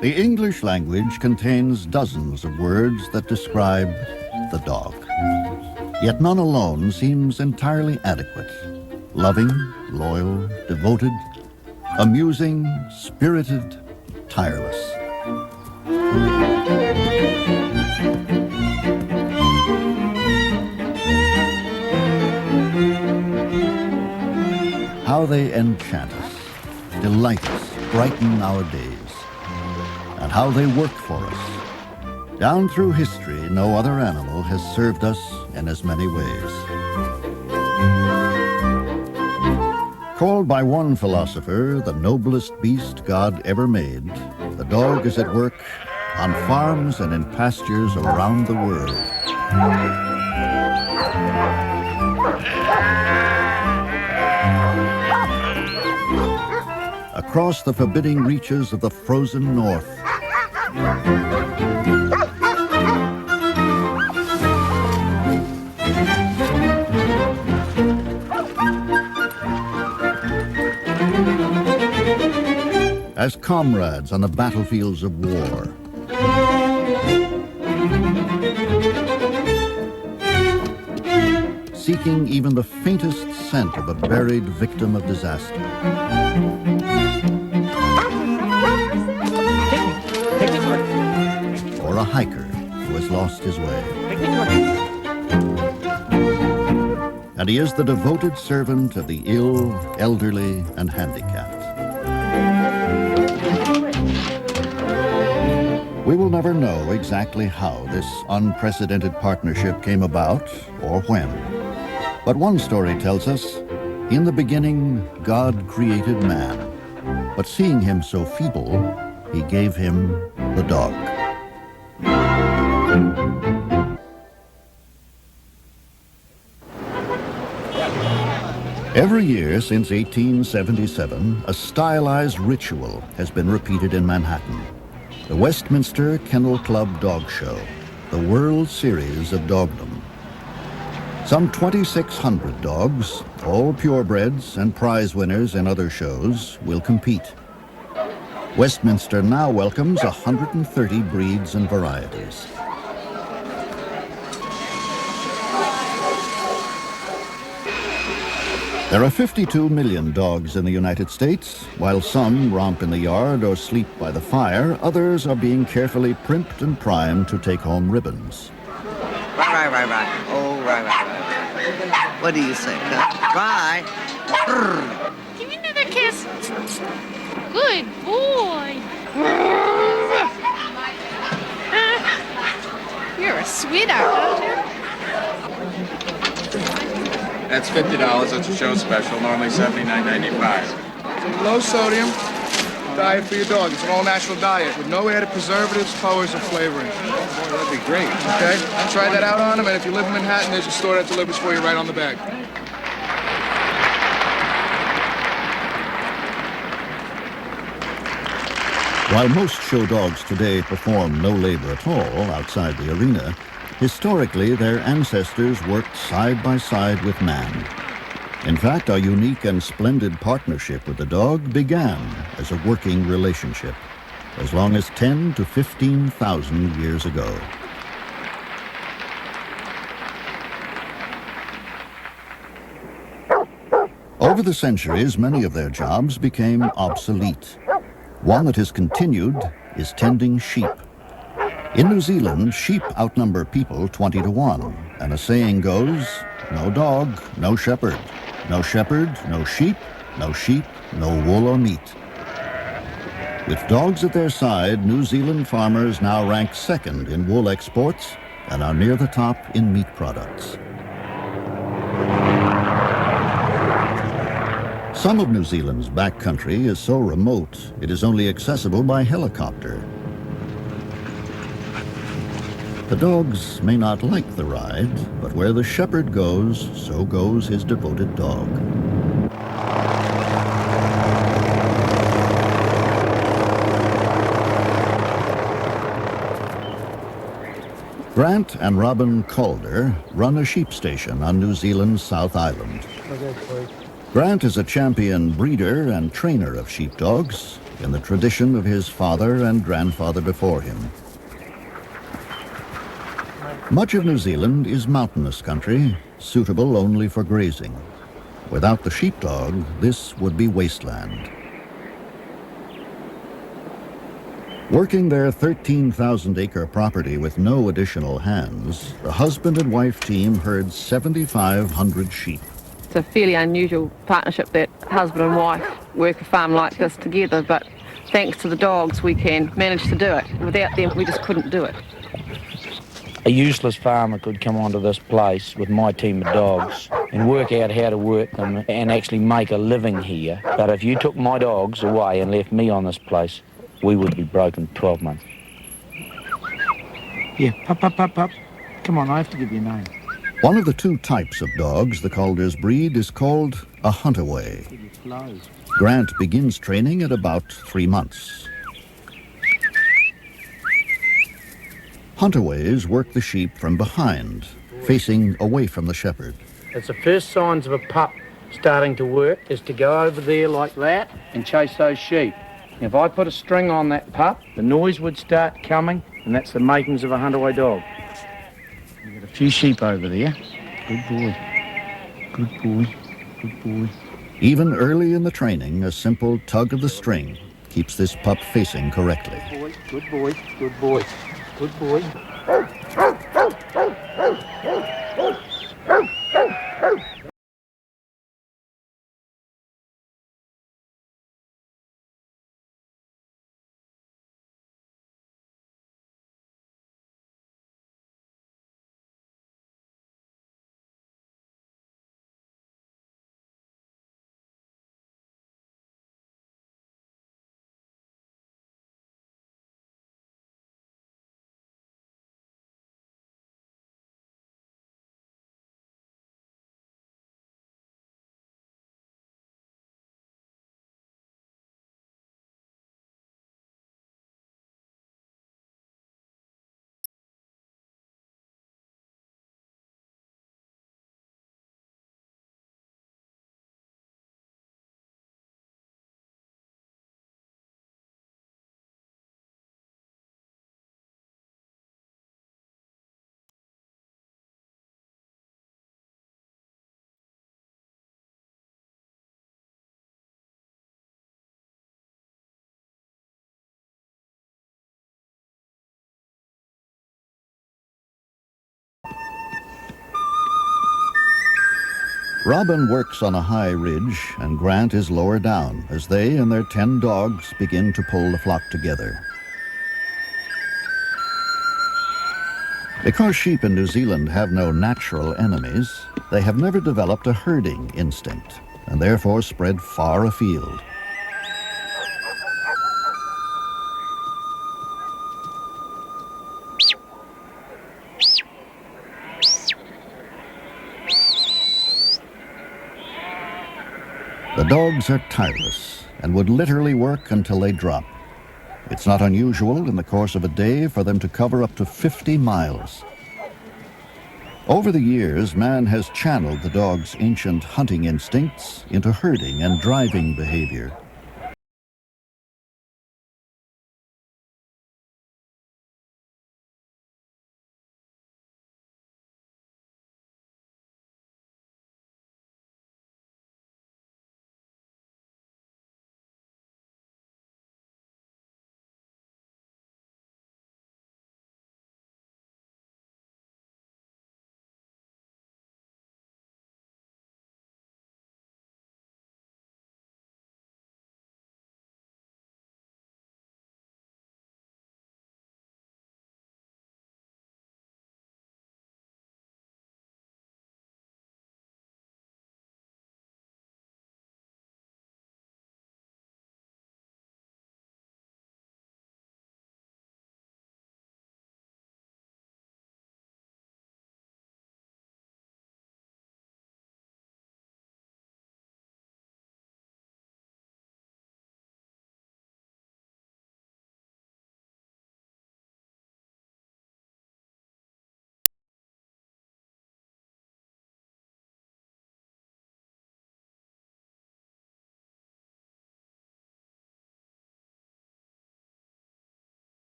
The English language contains dozens of words that describe the dog. Yet none alone seems entirely adequate. Loving, loyal, devoted, amusing, spirited, tireless. How they enchant us, delight us, brighten our days. And how they work for us. Down through history, no other animal has served us in as many ways. Called by one philosopher the noblest beast God ever made, the dog is at work on farms and in pastures around the world. Across the forbidding reaches of the frozen north. As comrades on the battlefields of war. Seeking even the faintest scent of a buried victim of disaster. Or a hiker who has lost his way. And he is the devoted servant of the ill, elderly, and handicapped. We will never know exactly how this unprecedented partnership came about or when. But one story tells us, in the beginning, God created man. But seeing him so feeble, he gave him the dog. Every year since 1877, a stylized ritual has been repeated in Manhattan. The Westminster Kennel Club Dog Show, the World Series of Dogdom. Some 2,600 dogs, all purebreds and prize winners in other shows, will compete. Westminster now welcomes 130 breeds and varieties. There are 52 million dogs in the United States. While some romp in the yard or sleep by the fire, others are being carefully primped and primed to take home ribbons. Right. Oh, right. What do you say, huh? Bye. Give me another kiss. Good boy. You're a sweetheart, aren't you? That's $50. It's a show special, normally $79.95. Low sodium diet for your dog. It's an all-natural diet with no added preservatives, colors, or flavoring. Boy, that'd be great. Okay? Try that out on them, and if you live in Manhattan, there's a store that delivers for you right on the bag. While most show dogs today perform no labor at all outside the arena, historically their ancestors worked side by side with man. In fact, our unique and splendid partnership with the dog began as a working relationship, as long as 10 to 15,000 years ago. Over the centuries, many of their jobs became obsolete. One that has continued is tending sheep. In New Zealand, sheep outnumber people 20 to 1, and a saying goes, no dog, no shepherd. No shepherd, no sheep, no wool or meat. With dogs at their side, New Zealand farmers now rank second in wool exports and are near the top in meat products. Some of New Zealand's backcountry is so remote, it is only accessible by helicopter. The dogs may not like the ride, but where the shepherd goes, so goes his devoted dog. Grant and Robin Calder run a sheep station on New Zealand's South Island. Grant is a champion breeder and trainer of sheepdogs in the tradition of his father and grandfather before him. Much of New Zealand is mountainous country, suitable only for grazing. Without the sheepdog, this would be wasteland. Working their 13,000-acre property with no additional hands, the husband and wife team herd 7,500 sheep. It's a fairly unusual partnership that husband and wife work a farm like this together, but thanks to the dogs we can manage to do it. Without them we just couldn't do it. A useless farmer could come onto this place with my team of dogs and work out how to work them and actually make a living here. But if you took my dogs away and left me on this place, we would be broken 12 months. Yeah, pup. Come on, I have to give you a name. One of the two types of dogs the Calder's breed is called a huntaway. Grant begins training at about 3 months. Huntaways work the sheep from behind, facing away from the shepherd. It's the first signs of a pup starting to work is to go over there like that and chase those sheep. If I put a string on that pup, the noise would start coming, and that's the makings of a huntaway dog. You've got a few sheep over there. Good boy. Good boy. Good boy. Even early in the training, a simple tug of the string keeps this pup facing correctly. Good boy. Good boy. Good boy. Robin works on a high ridge, and Grant is lower down as they and their 10 dogs begin to pull the flock together. Because sheep in New Zealand have no natural enemies, they have never developed a herding instinct, and therefore spread far afield. The dogs are tireless and would literally work until they drop. It's not unusual in the course of a day for them to cover up to 50 miles. Over the years, man has channeled the dog's ancient hunting instincts into herding and driving behavior.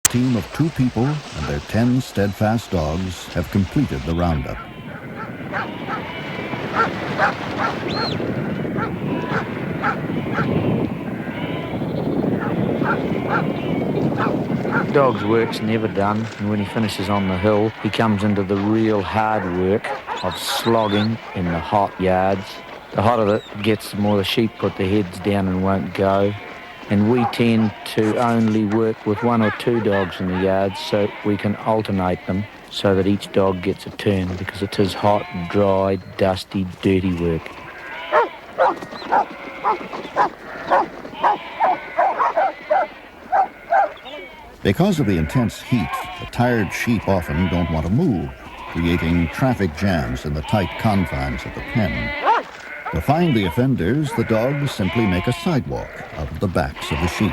team of 2 people and their 10 steadfast dogs have completed the roundup. Dog's work's never done, and when he finishes on the hill, he comes into the real hard work of slogging in the hot yards. The hotter it gets, the more the sheep put their heads down and won't go. And we tend to only work with 1 or 2 dogs in the yards, so we can alternate them so that each dog gets a turn, because it is hot, dry, dusty, dirty work. Because of the intense heat, the tired sheep often don't want to move, creating traffic jams in the tight confines of the pen. To find the offenders, the dogs simply make a sidewalk out of the backs of the sheep.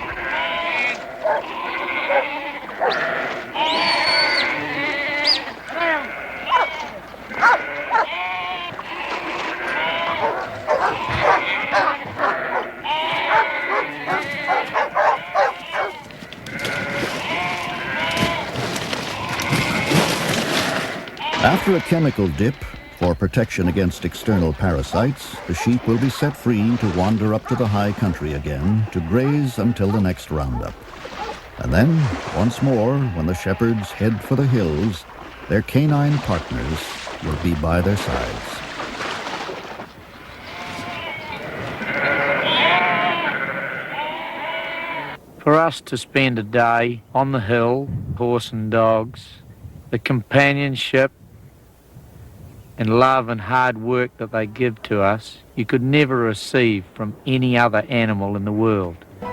After a chemical dip for protection against external parasites, the sheep will be set free to wander up to the high country again to graze until the next roundup. And then, once more, when the shepherds head for the hills, their canine partners will be by their sides. For us to spend a day on the hill, horse and dogs, the companionship and love and hard work that they give to us, you could never receive from any other animal in the world. The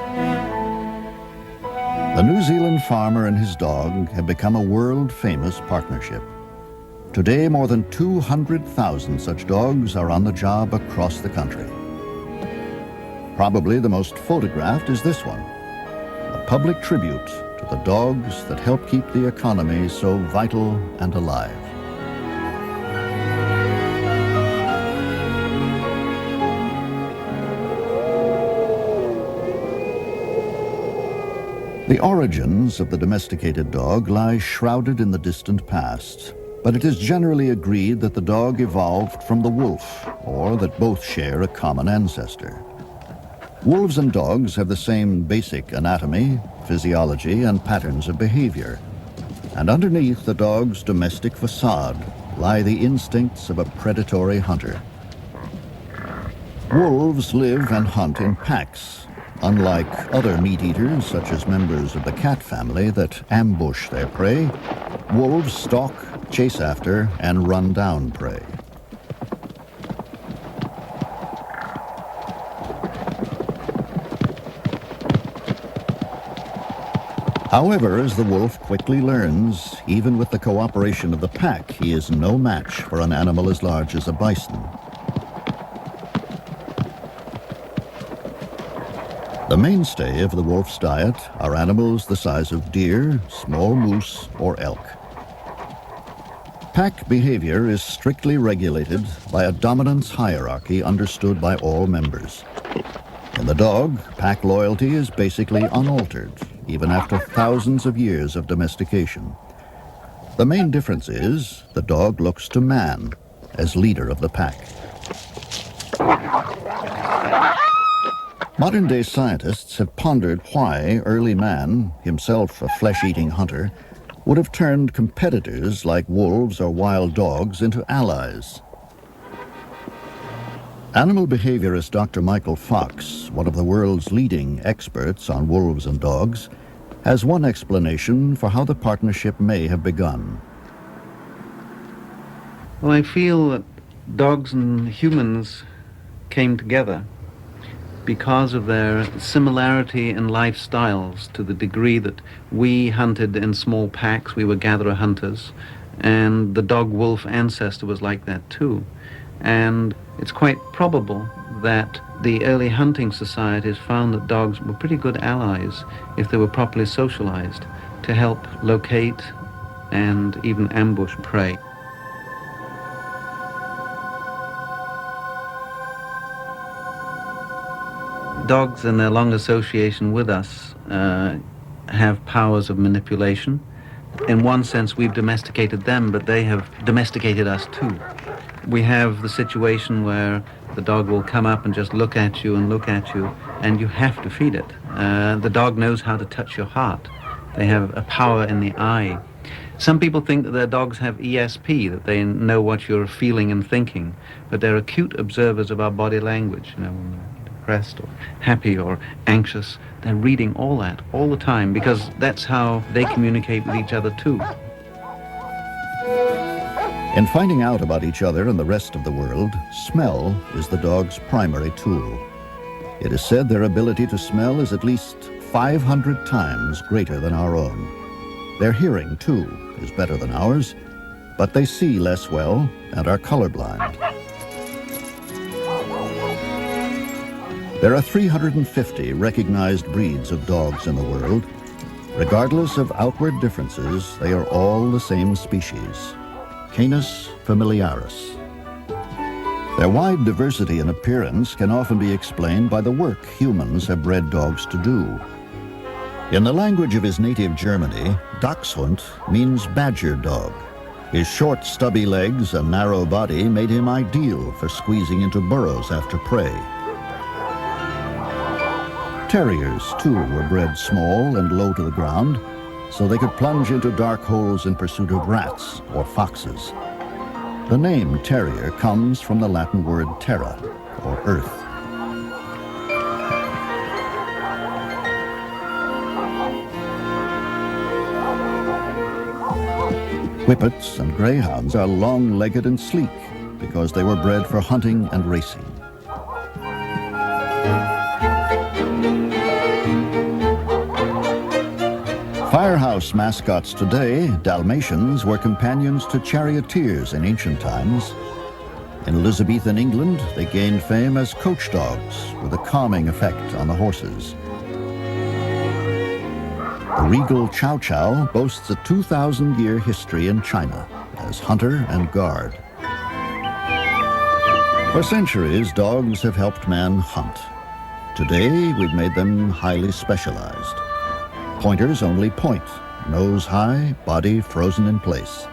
New Zealand farmer and his dog have become a world-famous partnership. Today, more than 200,000 such dogs are on the job across the country. Probably the most photographed is this one, a public tribute to the dogs that help keep the economy so vital and alive. The origins of the domesticated dog lie shrouded in the distant past, but it is generally agreed that the dog evolved from the wolf, or that both share a common ancestor. Wolves and dogs have the same basic anatomy, physiology, and patterns of behavior. And underneath the dog's domestic facade lie the instincts of a predatory hunter. Wolves live and hunt in packs, unlike other meat-eaters, such as members of the cat family that ambush their prey. Wolves stalk, chase after, and run down prey. However, as the wolf quickly learns, even with the cooperation of the pack, he is no match for an animal as large as a bison. The mainstay of the wolf's diet are animals the size of deer, small moose, or elk. Pack behavior is strictly regulated by a dominance hierarchy understood by all members. In the dog, pack loyalty is basically unaltered, even after thousands of years of domestication. The main difference is the dog looks to man as leader of the pack. Modern-day scientists have pondered why early man, himself a flesh-eating hunter, would have turned competitors like wolves or wild dogs into allies. Animal behaviorist Dr. Michael Fox, one of the world's leading experts on wolves and dogs, has one explanation for how the partnership may have begun. Well, I feel that dogs and humans came together because of their similarity in lifestyles, to the degree that we hunted in small packs, we were gatherer hunters, and the dog-wolf ancestor was like that too. And it's quite probable that the early hunting societies found that dogs were pretty good allies if they were properly socialized to help locate and even ambush prey. Dogs in their long association with us have powers of manipulation. In one sense, we've domesticated them, but they have domesticated us too. We have the situation where the dog will come up and just look at you, and you have to feed it. The dog knows how to touch your heart. They have a power in the eye. Some people think that their dogs have ESP, that they know what you're feeling and thinking, but they're acute observers of our body language. You know, when we're depressed or happy or anxious, they're reading all that all the time, because that's how they communicate with each other too. In finding out about each other and the rest of the world, smell is the dog's primary tool. It is said their ability to smell is at least 500 times greater than our own. Their hearing, too, is better than ours, but they see less well and are colorblind. There are 350 recognized breeds of dogs in the world. Regardless of outward differences, they are all the same species, Canis familiaris. Their wide diversity in appearance can often be explained by the work humans have bred dogs to do. In the language of his native Germany, Dachshund means badger dog. His short, stubby legs and narrow body made him ideal for squeezing into burrows after prey. Terriers, too, were bred small and low to the ground, so they could plunge into dark holes in pursuit of rats or foxes. The name terrier comes from the Latin word terra, or earth. Whippets and greyhounds are long-legged and sleek because they were bred for hunting and racing. Firehouse mascots today, Dalmatians, were companions to charioteers in ancient times. In Elizabethan England, they gained fame as coach dogs with a calming effect on the horses. The regal Chow Chow boasts a 2,000-year history in China as hunter and guard. For centuries, dogs have helped man hunt. Today, we've made them highly specialized. Pointers only point, nose high, body frozen in place.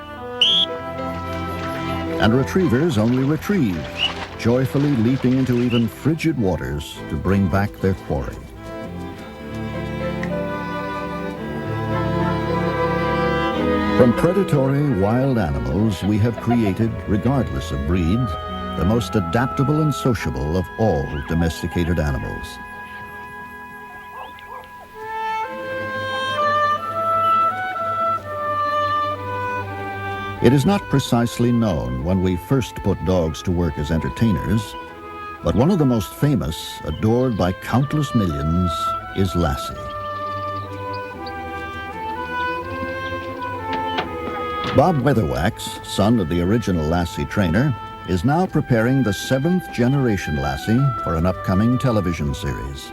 And retrievers only retrieve, joyfully leaping into even frigid waters to bring back their quarry. From predatory wild animals, we have created, regardless of breed, the most adaptable and sociable of all domesticated animals. It is not precisely known when we first put dogs to work as entertainers, but one of the most famous, adored by countless millions, is Lassie. Bob Weatherwax, son of the original Lassie trainer, is now preparing the 7th generation Lassie for an upcoming television series.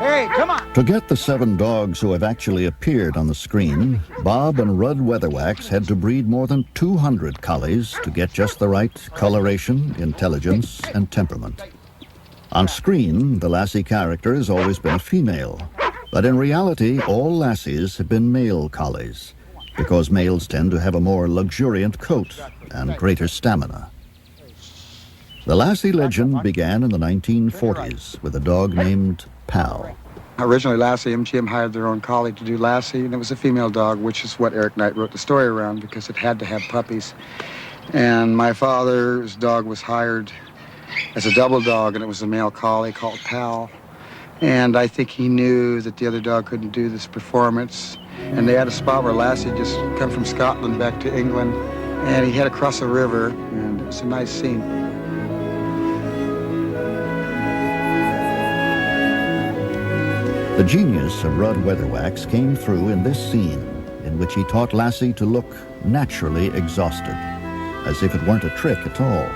Hey, come on! To get the 7 dogs who have actually appeared on the screen, Bob and Rudd Weatherwax had to breed more than 200 collies to get just the right coloration, intelligence, and temperament. On screen, the Lassie character has always been a female, but in reality, all Lassies have been male collies, because males tend to have a more luxuriant coat and greater stamina. The Lassie legend began in the 1940s with a dog named Pal. Originally, Lassie MGM hired their own collie to do Lassie, and it was a female dog, which is what Eric Knight wrote the story around, because it had to have puppies. And my father's dog was hired as a double dog, and it was a male collie called Pal. And I think he knew that the other dog couldn't do this performance. And they had a spot where Lassie just come from Scotland back to England, and he had to cross a river, and it was a nice scene. The genius of Rudd Weatherwax came through in this scene, in which he taught Lassie to look naturally exhausted, as if it weren't a trick at all.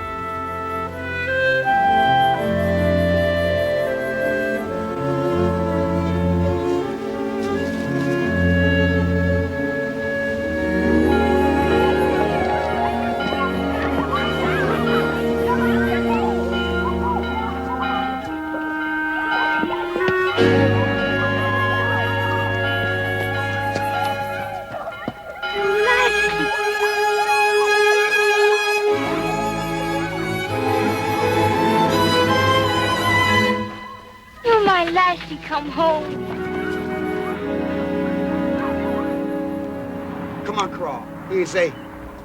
come on, crawl. Easy.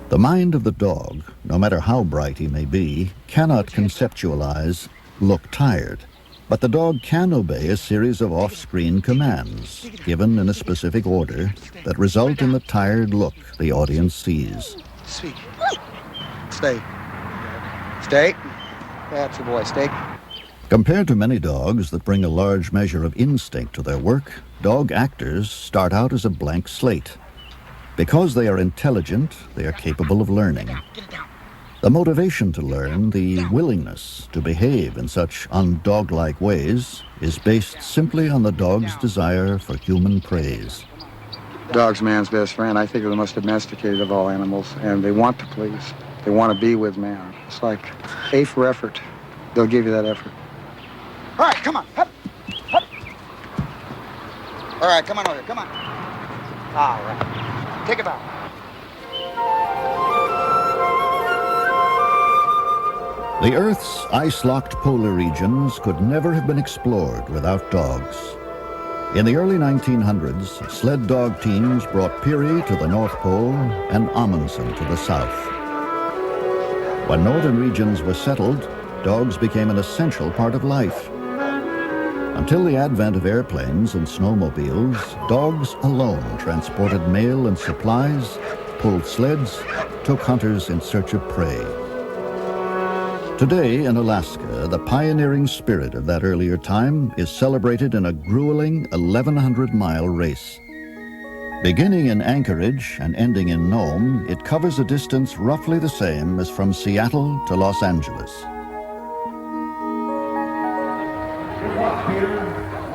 The mind of the dog, no matter how bright he may be, cannot conceptualize, look tired. But the dog can obey a series of off-screen commands, given in a specific order, that result in the tired look the audience sees. Sweet. Stay. Stay. That's a boy. Stay. Compared to many dogs that bring a large measure of instinct to their work, dog actors start out as a blank slate. Because they are intelligent, they are capable of learning. The motivation to learn, the willingness to behave in such undog-like ways, is based simply on the dog's desire for human praise. Dog's man's best friend. I think they're the most domesticated of all animals, and they want to please. They want to be with man. It's like A for effort. They'll give you that effort. All right, come on. Hup. Hup. All right, come on over here. Come on. All right. Take a bow. The Earth's ice-locked polar regions could never have been explored without dogs. In the early 1900s, sled dog teams brought Peary to the North Pole and Amundsen to the south. When northern regions were settled, dogs became an essential part of life. Until the advent of airplanes and snowmobiles, dogs alone transported mail and supplies, pulled sleds, took hunters in search of prey. Today in Alaska, the pioneering spirit of that earlier time is celebrated in a grueling 1,100-mile race. Beginning in Anchorage and ending in Nome, it covers a distance roughly the same as from Seattle to Los Angeles.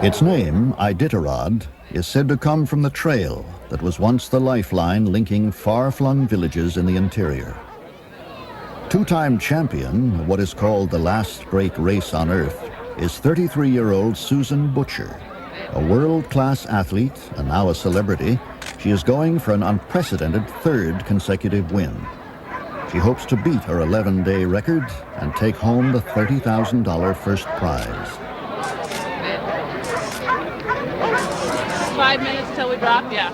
Its name, Iditarod, is said to come from the trail that was once the lifeline linking far-flung villages in the interior. Two-time champion of what is called the last great race on Earth is 33-year-old Susan Butcher. A world-class athlete and now a celebrity, she is going for an unprecedented third consecutive win. She hopes to beat her 11-day record and take home the $30,000 first prize. 5 minutes till we drop, yeah.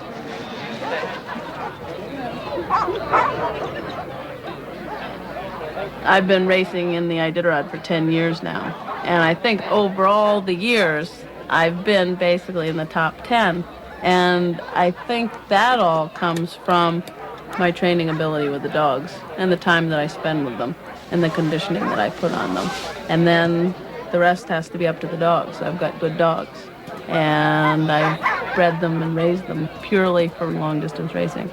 I've been racing in the Iditarod for 10 years now, and I think over all the years, I've been basically in the top 10, and I think that all comes from my training ability with the dogs, and the time that I spend with them, and the conditioning that I put on them. And then the rest has to be up to the dogs. I've got good dogs, and I've bred them and raised them purely for long-distance racing.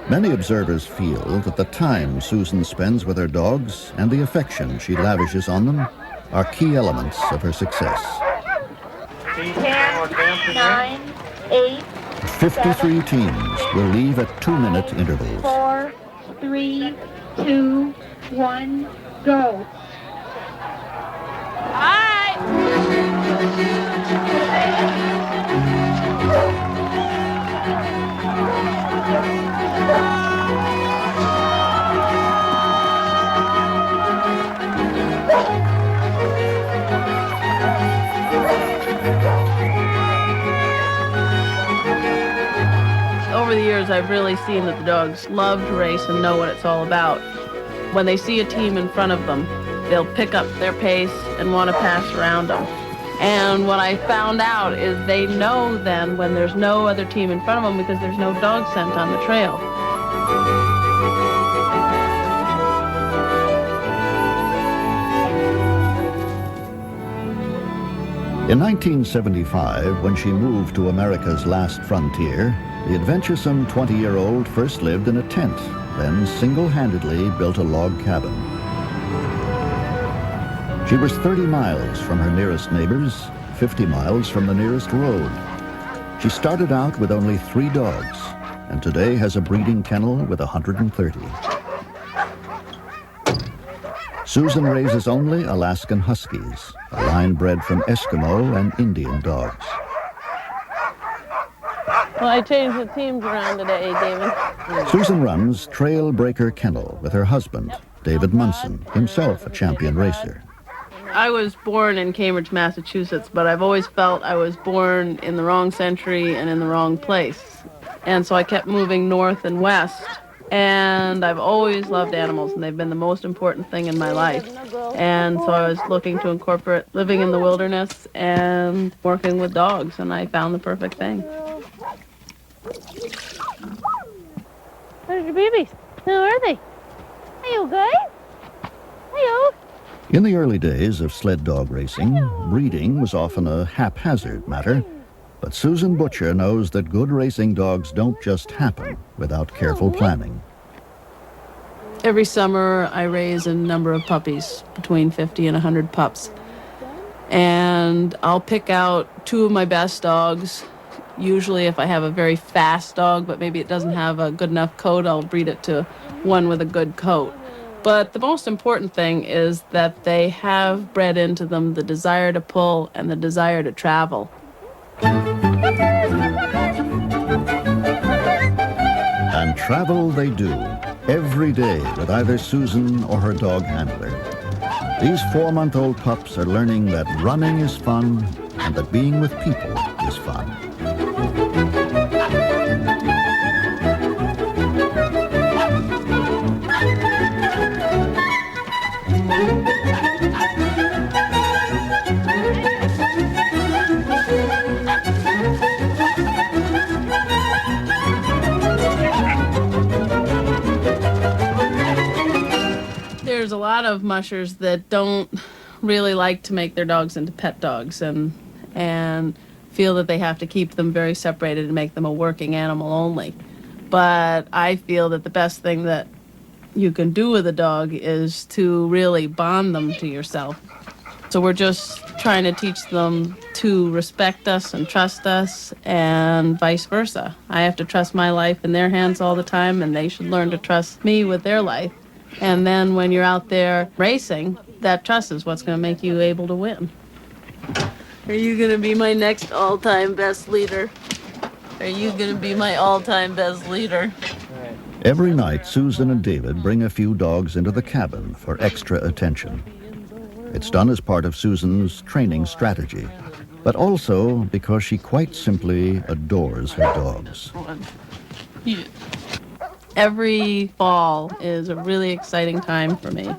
Many observers feel that the time Susan spends with her dogs and the affection she lavishes on them are key elements of her success. 10, 9, 8, 53 teams will leave at 2-minute intervals. 4, 3, 2, 1, go. Over the years, I've really seen that the dogs love to race and know what it's all about. When they see a team in front of them, they'll pick up their pace and want to pass around them. And what I found out is they know then when there's no other team in front of them because there's no dog scent on the trail. In 1975, when she moved to America's last frontier, the adventuresome 20-year-old first lived in a tent, then single-handedly built a log cabin. She was 30 miles from her nearest neighbors, 50 miles from the nearest road. She started out with only 3 dogs, and today has a breeding kennel with 130. Susan raises only Alaskan Huskies, a line bred from Eskimo and Indian dogs. Well, I changed the teams around today, David. Susan runs Trailbreaker Kennel with her husband, David Munson, himself a champion racer. I was born in Cambridge, Massachusetts, but I've always felt I was born in the wrong century and in the wrong place. And so I kept moving north and west. And I've always loved animals, and they've been the most important thing in my life. And so I was looking to incorporate living in the wilderness and working with dogs, and I found the perfect thing. Where's your babies? Who are they? Hey, you guys? Hey, In the early days of sled dog racing, breeding was often a haphazard matter. But Susan Butcher knows that good racing dogs don't just happen without careful planning. Every summer, I raise a number of puppies, between 50 and 100 pups. And I'll pick out 2 of my best dogs. Usually if I have a very fast dog, but maybe it doesn't have a good enough coat, I'll breed it to one with a good coat. But the most important thing is that they have bred into them the desire to pull and the desire to travel. And travel they do, every day with either Susan or her dog handler. These 4-month-old pups are learning that running is fun and that being with people is fun. There's a lot of mushers that don't really like to make their dogs into pet dogs and feel that they have to keep them very separated and make them a working animal only. But I feel that the best thing that you can do with a dog is to really bond them to yourself. So we're just trying to teach them to respect us and trust us and vice versa. I have to trust my life in their hands all the time, and they should learn to trust me with their life. And then when you're out there racing, that trust is what's going to make you able to win. Are you going to be my next all-time best leader? Are you going to be my all-time best leader? Every night, Susan and David bring a few dogs into the cabin for extra attention. It's done as part of Susan's training strategy, but also because she quite simply adores her dogs. Every fall is a really exciting time for me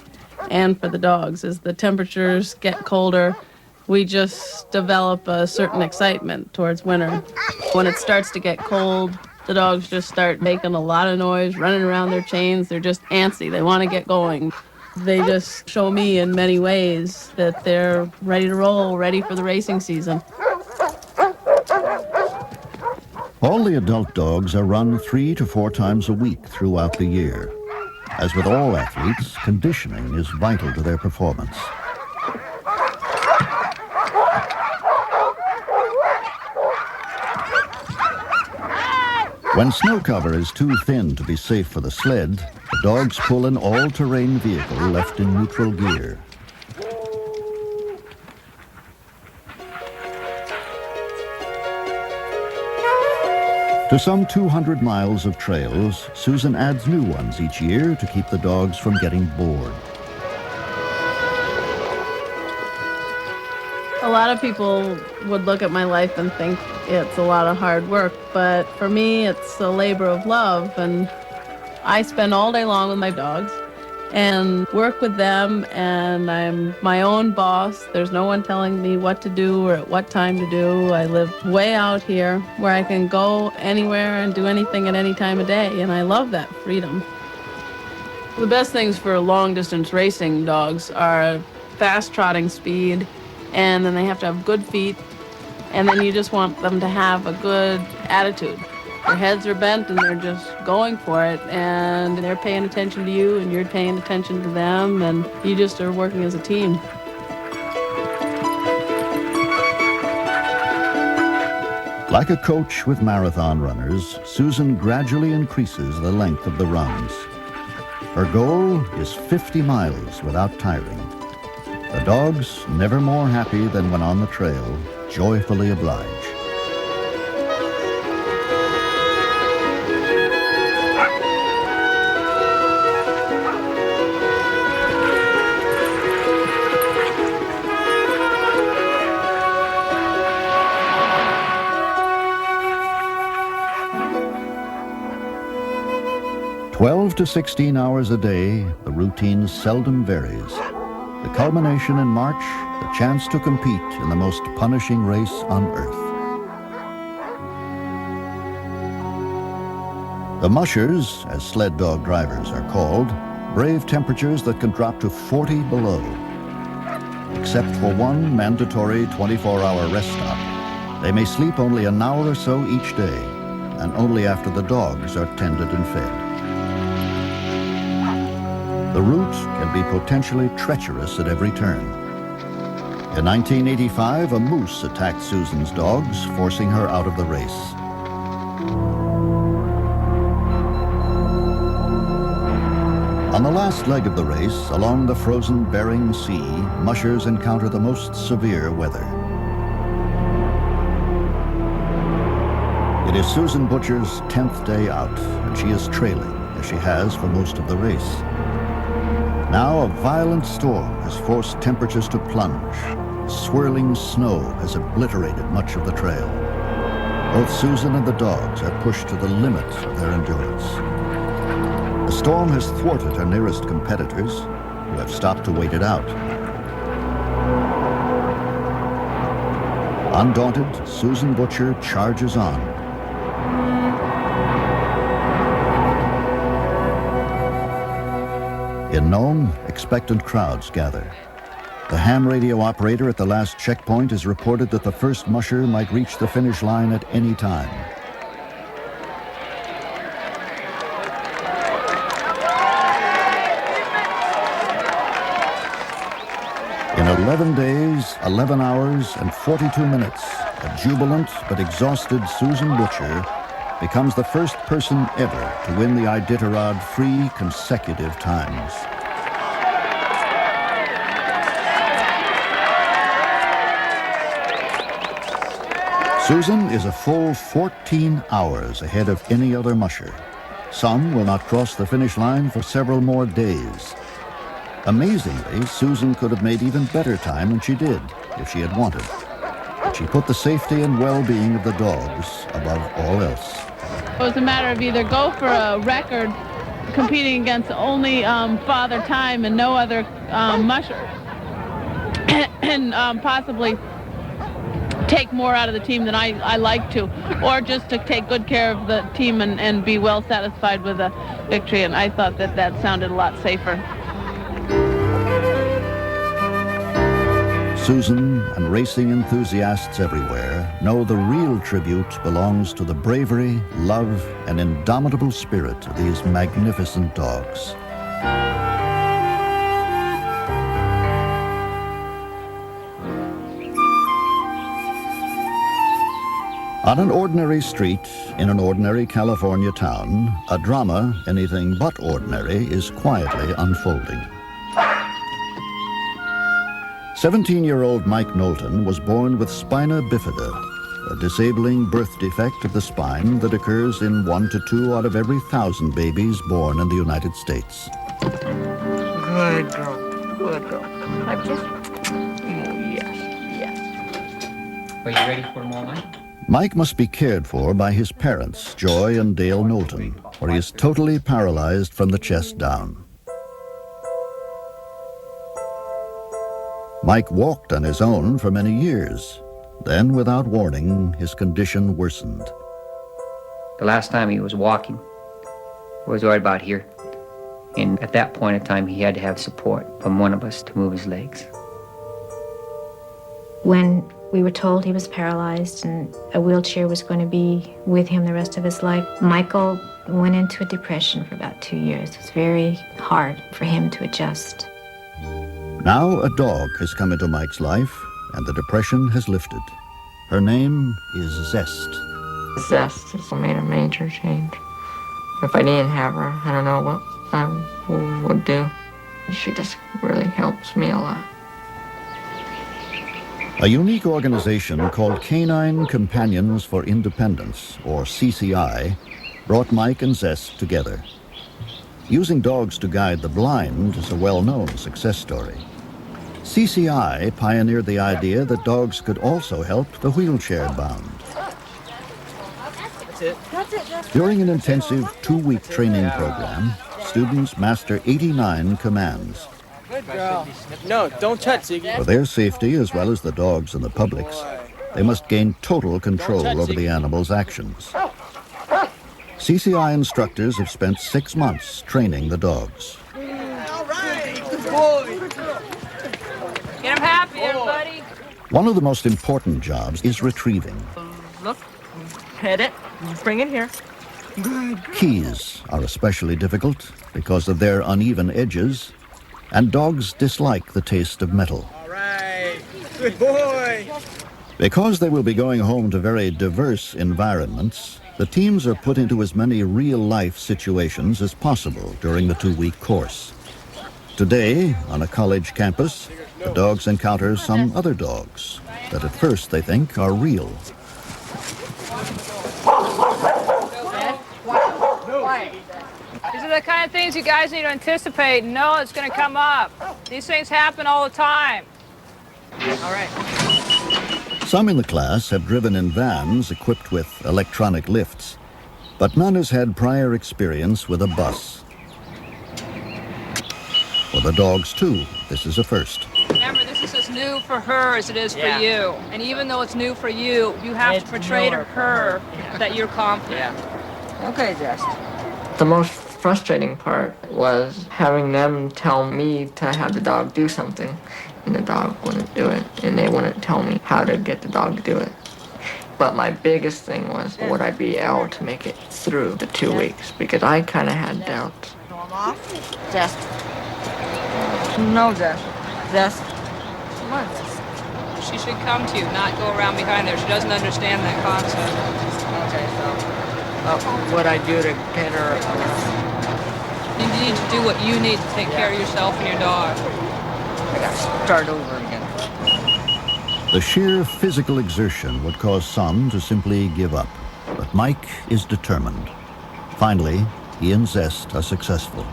and for the dogs. As the temperatures get colder, we just develop a certain excitement towards winter. When it starts to get cold, the dogs just start making a lot of noise, running around their chains. They're just antsy. They want to get going. They just show me in many ways that they're ready to roll, ready for the racing season. All the adult dogs are run 3 to 4 times a week throughout the year. As with all athletes, conditioning is vital to their performance. When snow cover is too thin to be safe for the sled, the dogs pull an all-terrain vehicle left in neutral gear. To some 200 miles of trails, Susan adds new ones each year to keep the dogs from getting bored. A lot of people would look at my life and think it's a lot of hard work, but for me it's a labor of love, and I spend all day long with my dogs and work with them, and I'm my own boss. There's no one telling me what to do or at what time to do. I live way out here where I can go anywhere and do anything at any time of day, and I love that freedom. The best things for long-distance racing dogs are fast trotting speed, and then they have to have good feet, and then you just want them to have a good attitude. Their heads are bent and they're just going for it, and they're paying attention to you and you're paying attention to them, and you just are working as a team. Like a coach with marathon runners, Susan gradually increases the length of the runs. Her goal is 50 miles without tiring. The dogs, never more happy than when on the trail, joyfully oblige. 12 to 16 hours a day, the routine seldom varies. The culmination in March, the chance to compete in the most punishing race on earth. The mushers, as sled dog drivers are called, brave temperatures that can drop to 40 below. Except for one mandatory 24-hour rest stop, they may sleep only an hour or so each day, and only after the dogs are tended and fed. The route can be potentially treacherous at every turn. In 1985, a moose attacked Susan's dogs, forcing her out of the race. On the last leg of the race, along the frozen Bering Sea, mushers encounter the most severe weather. It is Susan Butcher's 10th day out, and she is trailing, as she has for most of the race. Now a violent storm has forced temperatures to plunge. Swirling snow has obliterated much of the trail. Both Susan and the dogs are pushed to the limit of their endurance. The storm has thwarted her nearest competitors, who have stopped to wait it out. Undaunted, Susan Butcher charges on. In Nome, expectant crowds gather. The ham radio operator at the last checkpoint has reported that the first musher might reach the finish line at any time. In 11 days, 11 hours, and 42 minutes, a jubilant but exhausted Susan Butcher becomes the first person ever to win the Iditarod 3 consecutive times. Susan is a full 14 hours ahead of any other musher. Some will not cross the finish line for several more days. Amazingly, Susan could have made even better time than she did if she had wanted. But she put the safety and well-being of the dogs above all else. It was a matter of either go for a record competing against only Father Time and no other musher, and possibly take more out of the team than I like to, or just to take good care of the team and be well satisfied with a victory, and I thought that sounded a lot safer. Susan and racing enthusiasts everywhere know the real tribute belongs to the bravery, love, and indomitable spirit of these magnificent dogs. On an ordinary street in an ordinary California town, a drama anything but ordinary is quietly unfolding. 17-year-old Mike Knowlton was born with spina bifida, a disabling birth defect of the spine that occurs in 1 to 2 out of every 1,000 babies born in the United States. Good girl. Good girl. I'm just... Oh, yes. Yes. Are you ready for more, Mike? Mike must be cared for by his parents, Joy and Dale Knowlton, where he is totally paralyzed from the chest down. Mike walked on his own for many years. Then, without warning, his condition worsened. The last time he was walking was right about here. And at that point in time, he had to have support from one of us to move his legs. When we were told he was paralyzed and a wheelchair was going to be with him the rest of his life, Michael went into a depression for about 2 years. It was very hard for him to adjust. Now a dog has come into Mike's life, and the depression has lifted. Her name is Zest. Zest has made a major change. If I didn't have her, I don't know what I would do. She just really helps me a lot. A unique organization called Canine Companions for Independence, or CCI, brought Mike and Zest together. Using dogs to guide the blind is a well-known success story. CCI pioneered the idea that dogs could also help the wheelchair-bound. During an intensive 2-week training program, students master 89 commands. Good girl. No, don't touch, Ziggy. For their safety, as well as the dogs and the public's, they must gain total control over the animal's actions. CCI instructors have spent 6 months training the dogs. All right, good boy. Get him happy, everybody. One of the most important jobs is retrieving. Look, pet it, bring it here. Keys are especially difficult because of their uneven edges, and dogs dislike the taste of metal. All right, good boy. Because they will be going home to very diverse environments, the teams are put into as many real-life situations as possible during the 2-week course. Today, on a college campus, the dogs encounter some other dogs that at first they think are real. These are the kind of things you guys need to anticipate and know it's going to come up. These things happen all the time. All right. Some in the class have driven in vans equipped with electronic lifts, but none has had prior experience with a bus. For the dogs, too, this is a first. Remember, this is as new for her as it is for you. And even though it's new for you, you have to portray to her that you're confident. Okay, Jess. The most frustrating part was having them tell me to have the dog do something, and the dog wouldn't do it, and they wouldn't tell me how to get the dog to do it. But my biggest thing was, would I be able to make it through the 2 weeks? Because I kind of had doubts. Jess. No, Jess. Jess. Come on. She should come to you, not go around behind there. She doesn't understand that concept. Okay, so what I do to get her? You need to do what you need to take care of yourself and your dog. I gotta start over again. The sheer physical exertion would cause some to simply give up, but Mike is determined. Finally, he and Zest are successful.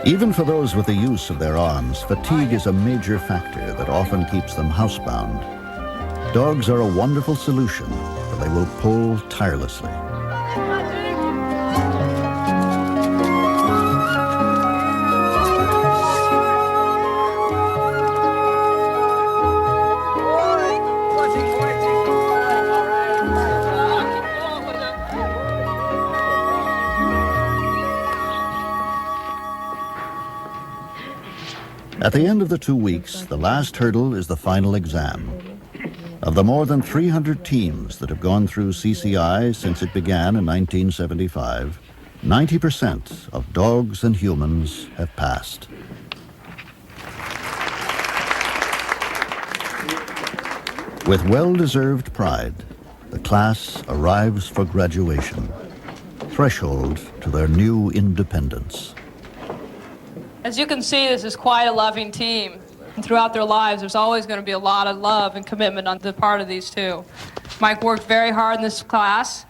Even for those with the use of their arms, fatigue is a major factor that often keeps them housebound. Dogs are a wonderful solution, for they will pull tirelessly. At the end of the 2 weeks, the last hurdle is the final exam. Of the more than 300 teams that have gone through CCI since it began in 1975, 90% of dogs and humans have passed. With well-deserved pride, the class arrives for graduation, threshold to their new independence. As you can see, this is quite a loving team. And throughout their lives, there's always going to be a lot of love and commitment on the part of these two. Mike worked very hard in this class,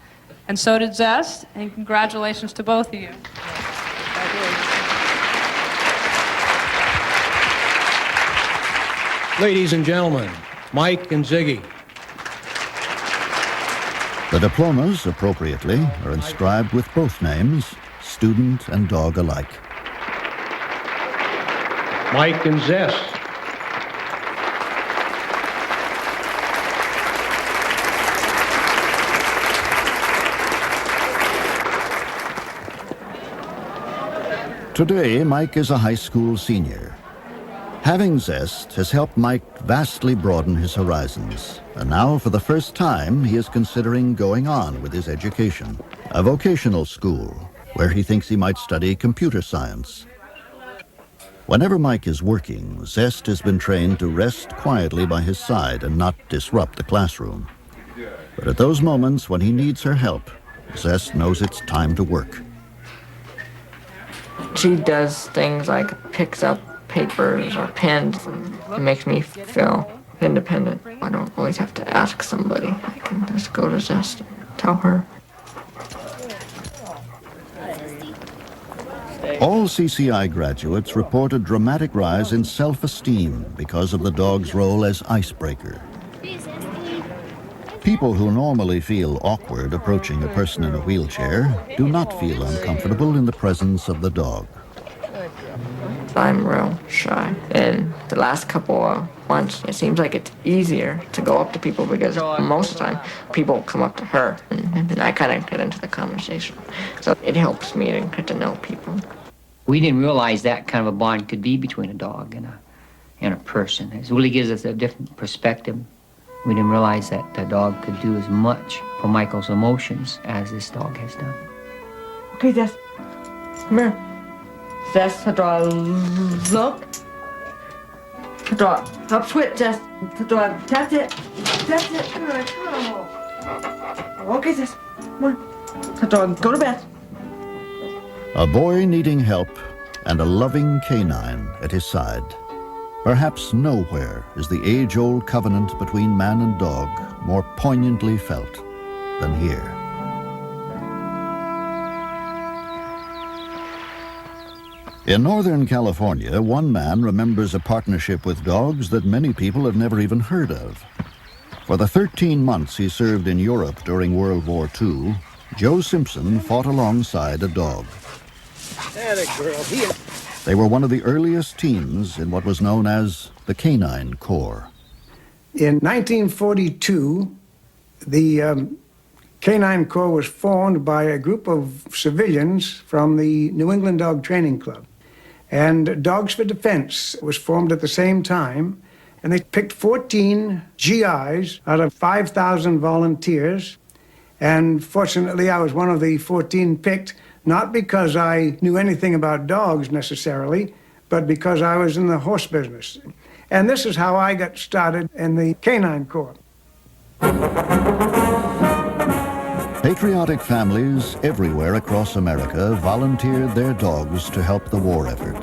and so did Zest, and congratulations to both of you. Ladies and gentlemen, Mike and Ziggy. The diplomas, appropriately, are inscribed with both names, student and dog alike. Mike and Zest. Today, Mike is a high school senior. Having Zest has helped Mike vastly broaden his horizons, and now for the first time he is considering going on with his education, a vocational school where he thinks he might study computer science. Whenever Mike is working, Zest has been trained to rest quietly by his side and not disrupt the classroom. But at those moments when he needs her help, Zest knows it's time to work. She does things like picks up papers or pens. It makes me feel independent. I don't always have to ask somebody. I can just go to Zest and tell her. All CCI graduates report a dramatic rise in self-esteem because of the dog's role as icebreaker. People who normally feel awkward approaching a person in a wheelchair do not feel uncomfortable in the presence of the dog. I'm real shy, and the last couple of months, it seems like it's easier to go up to people because most of the time, people come up to her, and I kind of get into the conversation. So it helps me to get to know people. We didn't realize that kind of a bond could be between a dog and a person. It really gives us a different perspective. We didn't realize that the dog could do as much for Michael's emotions as this dog has done. Okay, Jess, come here. Jess, draw, look. Draw, help switch, Jess. Draw, that's it. That's it. Good, come on. Okay, Jess, come on. Draw, go to bed. A boy needing help and a loving canine at his side. Perhaps nowhere is the age-old covenant between man and dog more poignantly felt than here. In Northern California, one man remembers a partnership with dogs that many people have never even heard of. For the 13 months he served in Europe during World War II, Joe Simpson fought alongside a dog. Atta girl, here. They were one of the earliest teams in what was known as the Canine Corps. In 1942, the Canine Corps was formed by a group of civilians from the New England Dog Training Club. And Dogs for Defense was formed at the same time, and they picked 14 GIs out of 5,000 volunteers. And fortunately, I was one of the 14 picked, not because I knew anything about dogs necessarily, but because I was in the horse business. And this is how I got started in the Canine Corps. Patriotic families everywhere across America volunteered their dogs to help the war effort.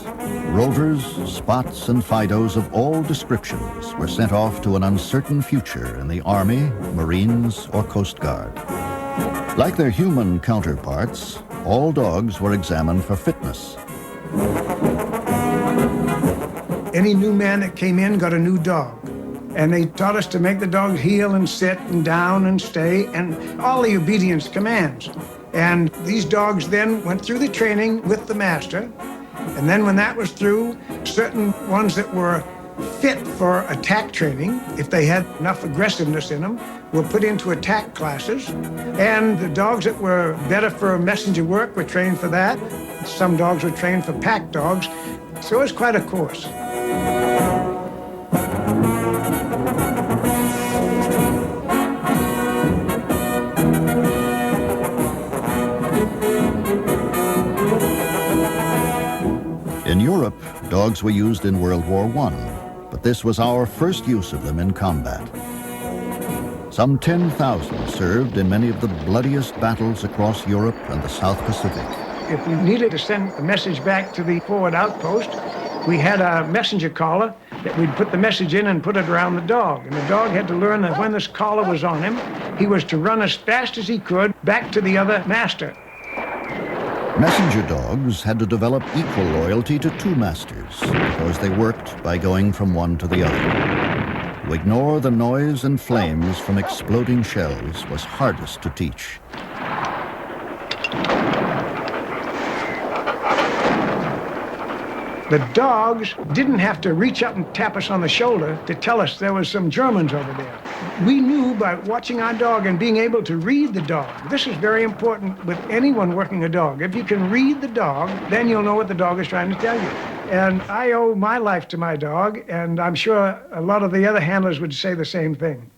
Rovers, Spots, and Fidos of all descriptions were sent off to an uncertain future in the Army, Marines, or Coast Guard. Like their human counterparts, all dogs were examined for fitness. Any new man that came in got a new dog. And they taught us to make the dogs heel and sit and down and stay and all the obedience commands. And these dogs then went through the training with the master. And then when that was through, certain ones that were fit for attack training, if they had enough aggressiveness in them, were put into attack classes. And the dogs that were better for messenger work were trained for that. Some dogs were trained for pack dogs. So it was quite a course. In Europe, dogs were used in World War I, but this was our first use of them in combat. Some 10,000 served in many of the bloodiest battles across Europe and the South Pacific. If we needed to send a message back to the forward outpost, we had a messenger collar that we'd put the message in and put it around the dog. And the dog had to learn that when this collar was on him, he was to run as fast as he could back to the other master. Messenger dogs had to develop equal loyalty to two masters because they worked by going from one to the other. To ignore the noise and flames from exploding shells was hardest to teach. The dogs didn't have to reach up and tap us on the shoulder to tell us there was some Germans over there. We knew by watching our dog and being able to read the dog. This is very important with anyone working a dog. If you can read the dog, then you'll know what the dog is trying to tell you. And I owe my life to my dog, and I'm sure a lot of the other handlers would say the same thing.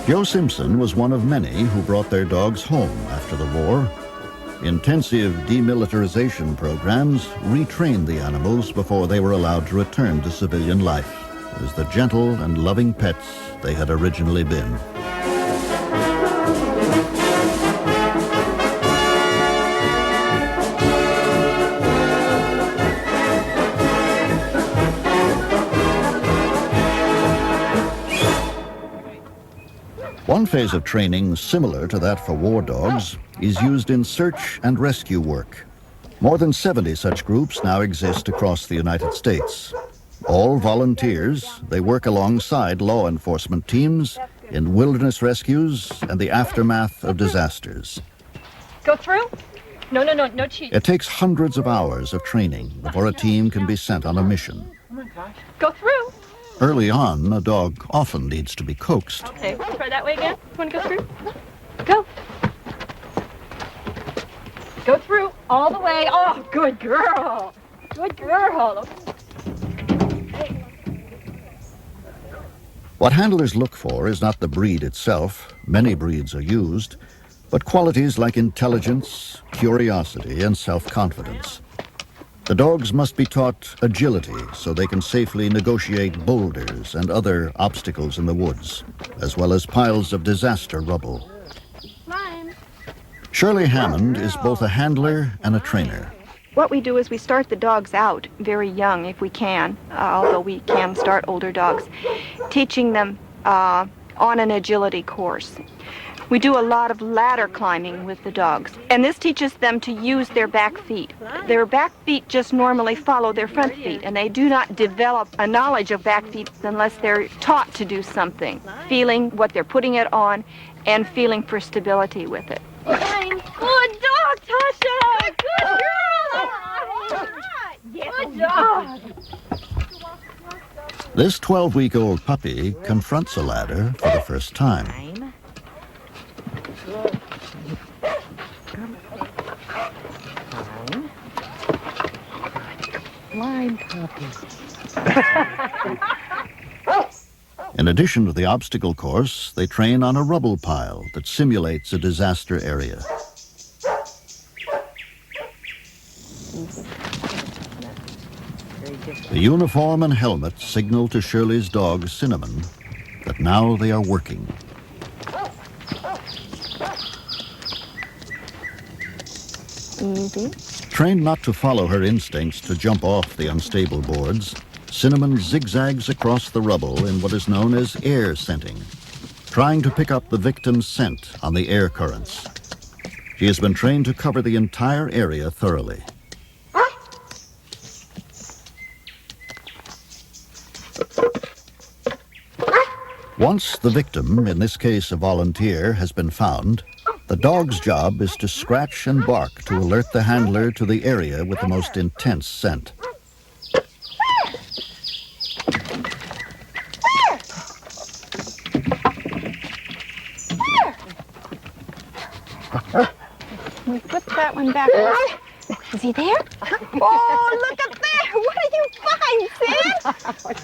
Joe Simpson was one of many who brought their dogs home after the war. Intensive demilitarization programs retrained the animals before they were allowed to return to civilian life as the gentle and loving pets they had originally been. One phase of training similar to that for war dogs is used in search and rescue work. More than 70 such groups now exist across the United States. All volunteers, they work alongside law enforcement teams in wilderness rescues and the aftermath of disasters. Go through? No cheat. It takes hundreds of hours of training before a team can be sent on a mission. Go through. Early on, a dog often needs to be coaxed. Okay, try that way again. Want to go through? Go. Go through all the way. Oh, good girl. Good girl. What handlers look for is not the breed itself, many breeds are used, but qualities like intelligence, curiosity, and self-confidence. The dogs must be taught agility so they can safely negotiate boulders and other obstacles in the woods, as well as piles of disaster rubble. Shirley Hammond is both a handler and a trainer. What we do is we start the dogs out very young if we can, although we can start older dogs, teaching them on an agility course. We do a lot of ladder climbing with the dogs, and this teaches them to use their back feet. Their back feet just normally follow their front feet, and they do not develop a knowledge of back feet unless they're taught to do something, feeling what they're putting it on and feeling for stability with it. Good dog, Tasha! Good girl! Good dog! This 12-week-old puppy confronts a ladder for the first time. Line puppy. In addition to the obstacle course, they train on a rubble pile that simulates a disaster area. The uniform and helmet signal to Shirley's dog, Cinnamon, that now they are working. Easy. Trained not to follow her instincts to jump off the unstable boards, Cinnamon zigzags across the rubble in what is known as air scenting, trying to pick up the victim's scent on the air currents. She has been trained to cover the entire area thoroughly. Once the victim, in this case a volunteer, has been found, the dog's job is to scratch and bark to alert the handler to the area with the most intense scent. We put that one back. Is he there? Oh, look up there! What did you find, Sid?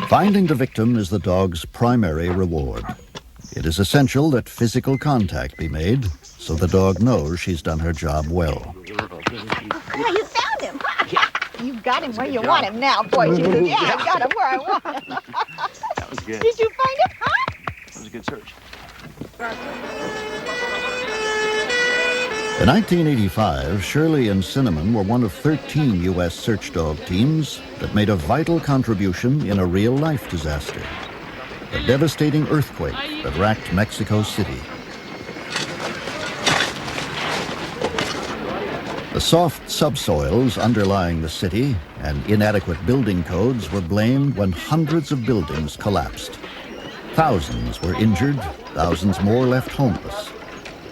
Finding the victim is the dog's primary reward. It is essential that physical contact be made so the dog knows she's done her job well. Oh, you found him. You've got him where you want him now, boy. Yeah, I got him where I want him. That was good. Did you find him, huh? That was a good search. In 1985, Shirley and Cinnamon were one of 13 U.S. search dog teams that made a vital contribution in a real-life disaster, the devastating earthquake that racked Mexico City. The soft subsoils underlying the city and inadequate building codes were blamed when hundreds of buildings collapsed. Thousands were injured, thousands more left homeless.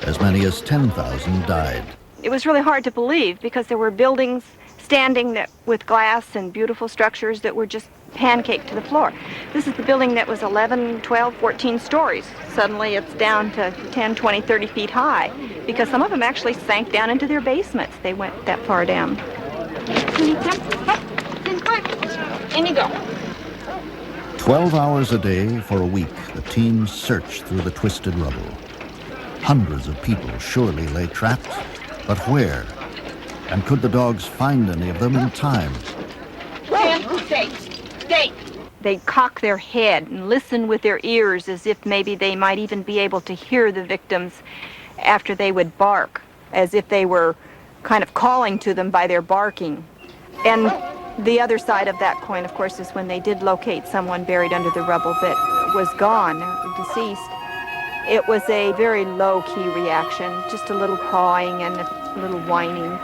As many as 10,000 died. It was really hard to believe because there were buildings standing with glass and beautiful structures that were just pancaked to the floor. This is the building that was 11, 12, 14 stories. Suddenly it's down to 10, 20, 30 feet high because some of them actually sank down into their basements. They went that far down. In you go. 12 hours a day for a week, the team searched through the twisted rubble. Hundreds of people surely lay trapped, but where? And could the dogs find any of them in time? Stay. They'd cock their head and listen with their ears as if maybe they might even be able to hear the victims after they would bark, as if they were kind of calling to them by their barking. And the other side of that coin, of course, is when they did locate someone buried under the rubble that was gone, deceased. It was a very low-key reaction, just a little pawing and a little whining.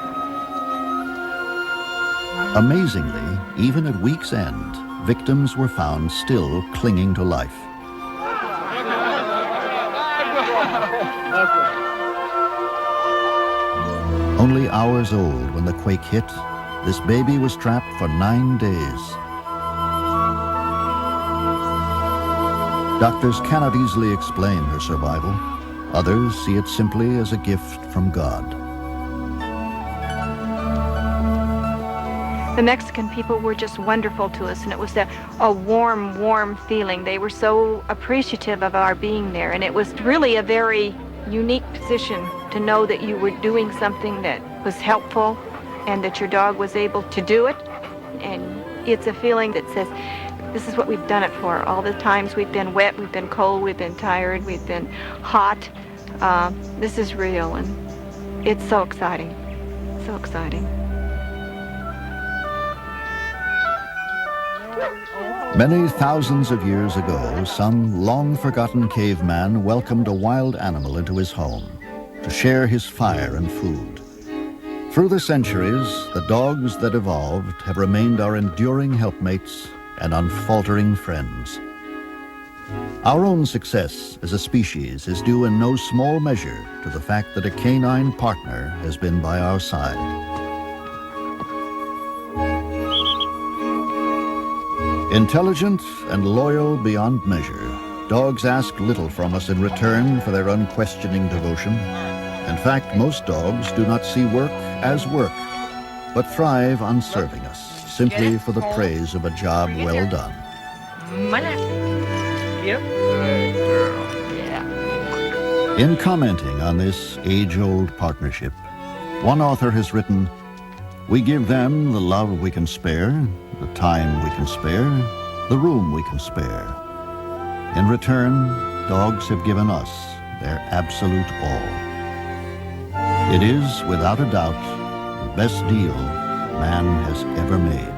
Amazingly, even at week's end, victims were found still clinging to life. Only hours old when the quake hit, this baby was trapped for 9 days. Doctors cannot easily explain her survival. Others see it simply as a gift from God. The Mexican people were just wonderful to us, and it was a warm, warm feeling. They were so appreciative of our being there, and it was really a very unique position to know that you were doing something that was helpful and that your dog was able to do it. And it's a feeling that says, this is what we've done it for. All the times we've been wet, we've been cold, we've been tired, we've been hot. This is real, and it's so exciting, so exciting. Many thousands of years ago, some long-forgotten caveman welcomed a wild animal into his home to share his fire and food. Through the centuries, the dogs that evolved have remained our enduring helpmates and unfaltering friends. Our own success as a species is due in no small measure to the fact that a canine partner has been by our side. Intelligent and loyal beyond measure, dogs ask little from us in return for their unquestioning devotion. In fact, most dogs do not see work as work, but thrive on serving us, simply for the praise of a job well done. Yep. In commenting on this age-old partnership, one author has written, "We give them the love we can spare, the time we can spare, the room we can spare. In return, dogs have given us their absolute all. It is, without a doubt, the best deal man has ever made."